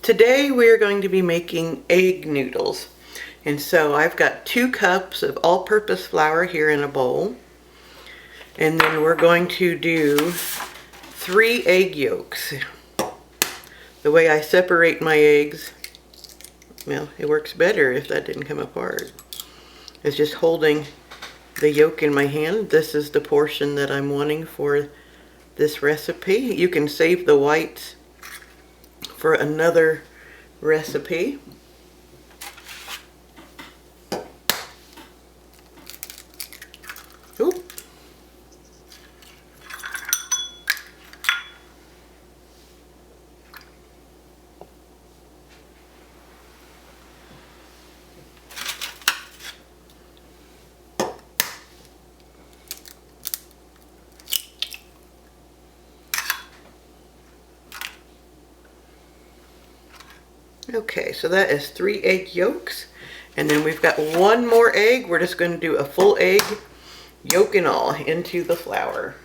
Today we are going to be making egg noodles. And so I've got 2 cups of all-purpose flour here in a bowl. And then we're going to do 3 egg yolks. The way I separate my eggs, well, it works better if that didn't come apart. It's just holding the yolk in my hand. This is the portion that I'm wanting for this recipe. You can save the whites for another recipe. Oop. Okay, so that is 3 egg yolks. And then we've got 1 more egg. We're just going to do a full egg, yolk and all, into the flour.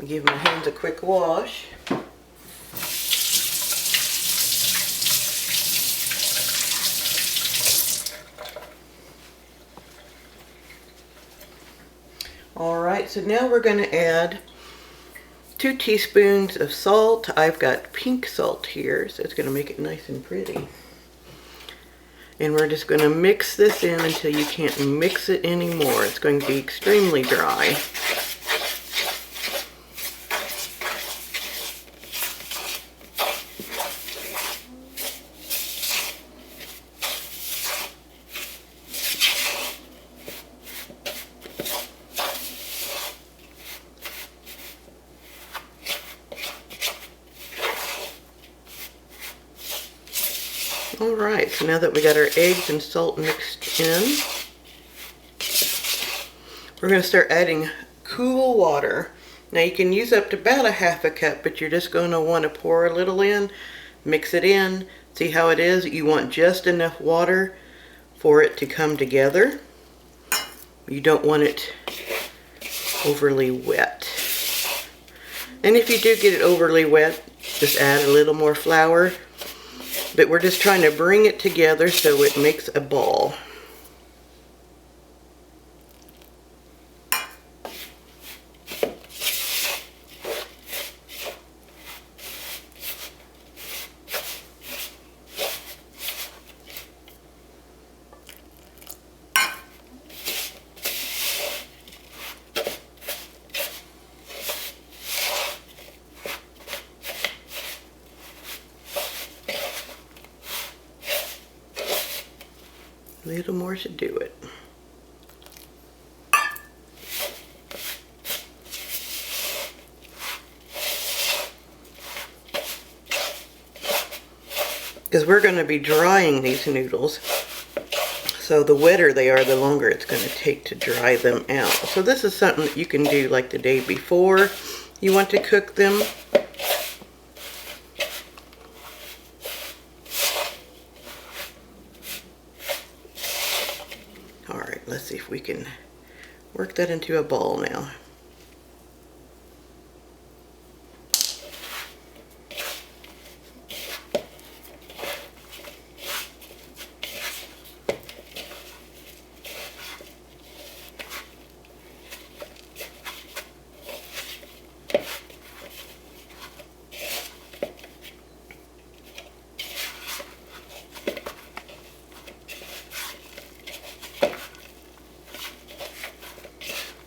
Give my hands a quick wash. Alright, so now we're going to add 2 teaspoons of salt. I've got pink salt here, so it's going to make it nice and pretty. And we're just going to mix this in until you can't mix it anymore. It's going to be extremely dry. Alright, so now that we got our eggs and salt mixed in, we're going to start adding cool water. Now you can use up to about a half a cup, but you're just going to want to pour a little in, mix it in, see how it is. You want just enough water for it to come together. You don't want it overly wet. And if you do get it overly wet, just add a little more flour. But we're just trying to bring it together so it makes a ball. A little more should do it. Because we're going to be drying these noodles, so the wetter they are, the longer it's going to take to dry them out. So this is something that you can do like the day before you want to cook them. Alright, let's see if we can work that into a ball now.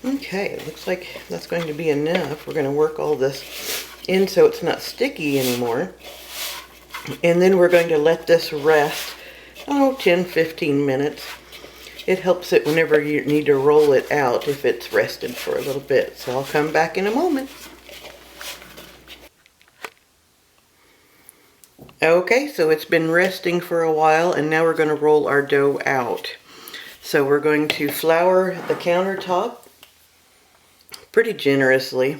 Okay, it looks like that's going to be enough. We're going to work all this in so it's not sticky anymore. And then we're going to let this rest, 10-15 minutes. It helps it whenever you need to roll it out if it's rested for a little bit. So I'll come back in a moment. Okay, so it's been resting for a while, and now we're going to roll our dough out. So we're going to flour the countertop pretty generously,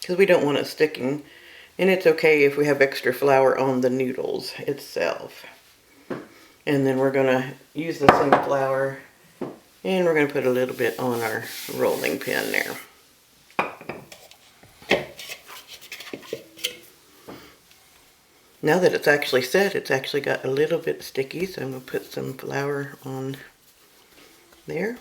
because we don't want it sticking, and it's okay if we have extra flour on the noodles itself. And then we're going to use the same flour, and we're going to put a little bit on our rolling pin there. Now that it's actually set, it's actually got a little bit sticky, so I'm going to put some flour on there.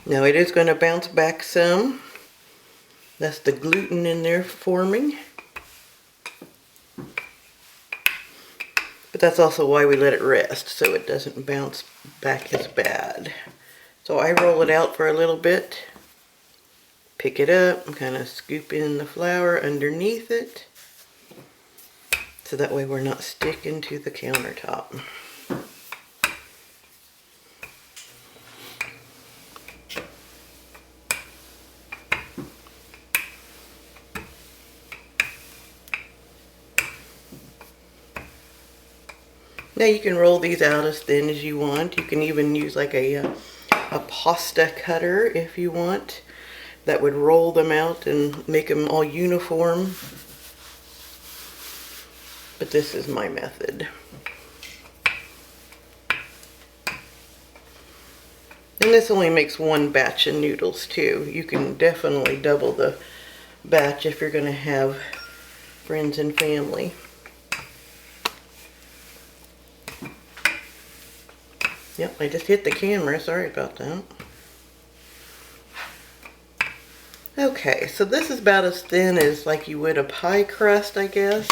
Now it is going to bounce back some. That's the gluten in there forming. But that's also why we let it rest, so it doesn't bounce back as bad. So I roll it out for a little bit, pick it up, and kind of scoop in the flour underneath it, so that way we're not sticking to the countertop. Now you can roll these out as thin as you want. You can even use like a pasta cutter if you want. That would roll them out and make them all uniform. But this is my method. And this only makes one batch of noodles too. You can definitely double the batch if you're going to have friends and family. Yep, I just hit the camera. Sorry about that. Okay, so this is about as thin as like you would a pie crust, I guess.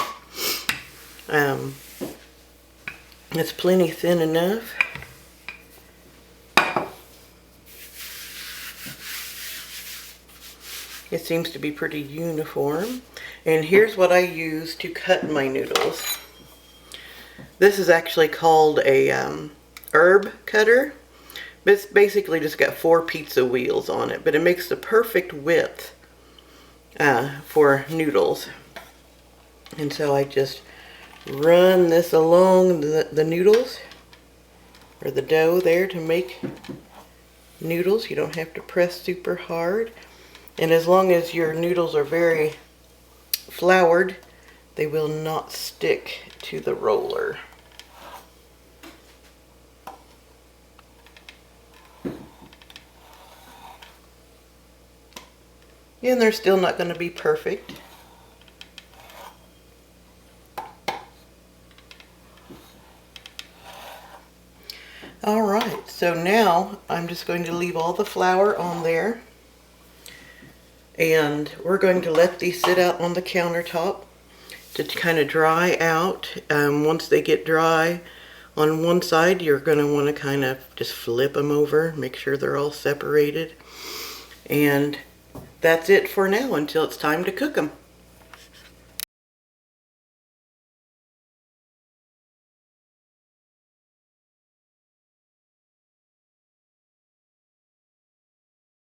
It's plenty thin enough. It seems to be pretty uniform. And here's what I use to cut my noodles. This is actually called a herb cutter. It's basically just got 4 pizza wheels on it, but it makes the perfect width for noodles. And so I just run this along the noodles, or the dough there, to make noodles. You don't have to press super hard. And as long as your noodles are very floured, they will not stick to the roller. And they're still not going to be perfect. Alright, so now I'm just going to leave all the flour on there. And we're going to let these sit out on the countertop to kind of dry out. Once they get dry on one side, you're going to want to kind of just flip them over, make sure they're all separated. And that's it for now until it's time to cook them.